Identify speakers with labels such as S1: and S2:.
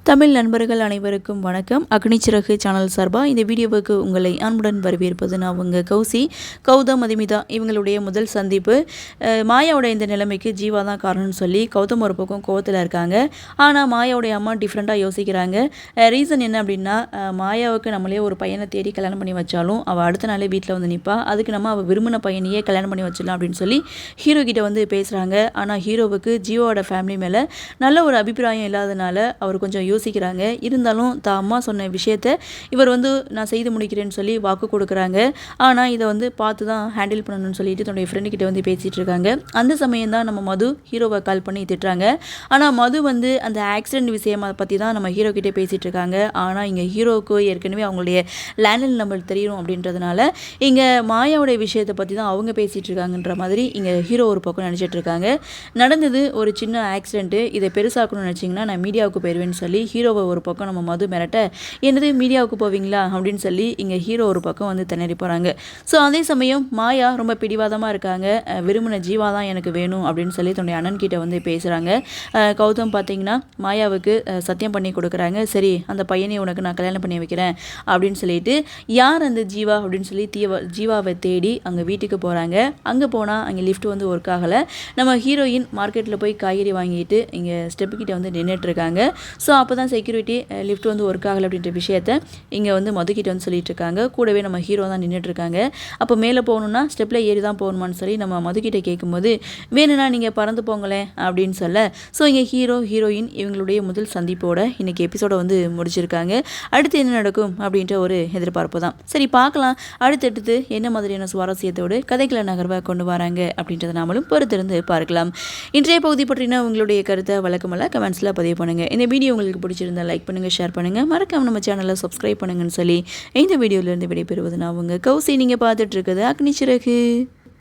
S1: தமிழ் நண்பர்கள் அனைவருக்கும் வணக்கம். அக்னிச்சிறகு சேனல் சார்பாக இந்த வீடியோவுக்கு உங்களை அன்புடன் வரவேற்பது நான் உங்கள் கௌசி. கௌதம் மதுமிதா இவங்களுடைய முதல் சந்திப்பு. மாயாவோட இந்த நிலைமைக்கு ஜீவா தான் காரணம்னு சொல்லி கௌதம் ஒரு பக்கம் கோவத்தில் இருக்காங்க. ஆனால் மாயாவுடைய அம்மா டிஃப்ரெண்ட்டாக யோசிக்கிறாங்க. ரீசன் என்ன அப்படின்னா, மாயாவுக்கு நம்மளே ஒரு பையனை தேடி கல்யாணம் பண்ணி வச்சாலும் அவள் அடுத்த நாளே வீட்டில் வந்து நிற்பா. அதுக்கு நம்ம அவள் விரும்பின பையனையே கல்யாணம் பண்ணி வச்சிடலாம் அப்படின்னு சொல்லி ஹீரோ கிட்ட வந்து பேசுகிறாங்க. ஆனால் ஹீரோவுக்கு ஜீவாவோட ஃபேமிலி மேலே நல்ல ஒரு அபிப்பிராயம் இல்லாதனால அவர் கொஞ்சம் யோசிக்கிறாங்க. இருந்தாலும் தான் அம்மா சொன்ன விஷயத்த இவர் வந்து நான் செய்து முடிக்கிறேன்னு சொல்லி வாக்கு கொடுக்குறாங்க. ஆனால் இதை வந்து பார்த்து தான் ஹேண்டில் பண்ணணும்னு சொல்லிட்டு தன்னுடைய ஃப்ரெண்டுக்கிட்ட வந்து பேசிகிட்டு இருக்காங்க. அந்த சமயம் தான் நம்ம மது ஹீரோவை கால் பண்ணி திட்டுறாங்க. ஆனால் மது வந்து அந்த ஆக்சிடென்ட் விஷயமா பற்றி தான் நம்ம ஹீரோ கிட்டே பேசிகிட்டு இருக்காங்க. ஆனால் இங்கே ஹீரோவுக்கு ஏற்கனவே அவங்களுடைய லேண்ட்லைன் நம்பர் தெரியும் அப்படின்றதுனால இங்கே மாயாவுடைய விஷயத்தை பற்றி தான் அவங்க பேசிகிட்டு இருக்காங்கன்ற மாதிரி இங்கே ஹீரோ ஒரு பக்கம் நினச்சிட்டு இருக்காங்க. நடந்தது ஒரு சின்ன ஆக்சிடென்ட்டு, இதை பெருசாக்கணும்னு நினச்சிங்கன்னா நான் மீடியாவுக்கு போயிடுவேன்னு சொல்லி ஹீரோவை ஒரு பக்கம் நம்ம மது மிரட்ட, என்னது மீடியாவுக்கு போவீங்களா அப்படின்னு சொல்லி இங்கே ஹீரோ ஒரு பக்கம் வந்து திணறி போகிறாங்க. ஸோ அதே சமயம் மாயா ரொம்ப பிடிவாதமாக இருக்காங்க. விரும்பின ஜீவா தான் எனக்கு வேணும் அப்படின்னு சொல்லி தன்னுடைய அண்ணன் கிட்ட வந்து பேசுகிறாங்க. கௌதம் பார்த்தீங்கன்னா மாயாவுக்கு சத்தியம் பண்ணி கொடுக்குறாங்க. சரி, அந்த பையனை உனக்கு நான் கல்யாணம் பண்ணி வைக்கிறேன் அப்படின்னு சொல்லிட்டு, யார் அந்த ஜீவா அப்படின்னு சொல்லி ஜீவாவை தேடி அங்கே வீட்டுக்கு போகிறாங்க. அங்கே போனால் அங்கே லிஃப்ட் வந்து ஒர்க் ஆகலை. நம்ம ஹீரோயின் மார்க்கெட்டில் போய் காய்கறி வாங்கிட்டு இங்கே ஸ்டெப்பு கிட்ட வந்து நின்றுட்டுருக்காங்க. ஸோ அப்போ தான் செக்யூரிட்டி லிஃப்ட் வந்து ஒர்க் ஆகலை அப்படின்ற விஷயத்த இங்கே வந்து மதுக்கிட்ட வந்து சொல்லிட்டு இருக்காங்க. கூடவே நம்ம ஹீரோ தான் நின்றுட்டுருக்காங்க. அப்போ மேலே போகணுன்னா ஸ்டெப்பில் ஏறி தான் போகணுமான்னு சொல்லி நம்ம மதுக்கிட்ட கேட்கும்போது, வேணும்னா நீங்கள் பறந்து போங்களேன் அப்படின்னு சொல்ல, ஸோ இங்கே ஹீரோ ஹீரோயின் இவங்களுடைய முதல் சந்திப்போட இன்றைக்கி எபிசோடை வந்து முடிச்சிருக்காங்க. அடுத்து என்ன நடக்கும் அப்படின்ற ஒரு எதிர்பார்ப்பு தான். சரி, பார்க்கலாம் அடுத்தடுத்து என்ன மாதிரியான சுவாரஸ்யத்தோடு கதைகளை நகர்வை கொண்டு வராங்க அப்படின்றத நாமளும் பொறுத்திருந்து பார்க்கலாம். இன்றைய பகுதி பற்றின உங்களுடைய கருத்தை வழக்கமெல்லாம் கமெண்ட்ஸில் பதிவு பண்ணுங்கள். இந்த வீடியோ உங்களுக்கு பிடிச்சிருந்தா லைக் பண்ணுங்கள், ஷேர் பண்ணுங்கள், மறக்காம நம்ம சேனலை சப்ஸ்கிரைப் பண்ணுங்கன்னு சொல்லி இந்த வீடியோலேருந்து விடைபெறுவது நான் உங்கள் கௌசி. நீங்கள் பார்த்துட்டு இருக்குது அக்னிச்சிறகு.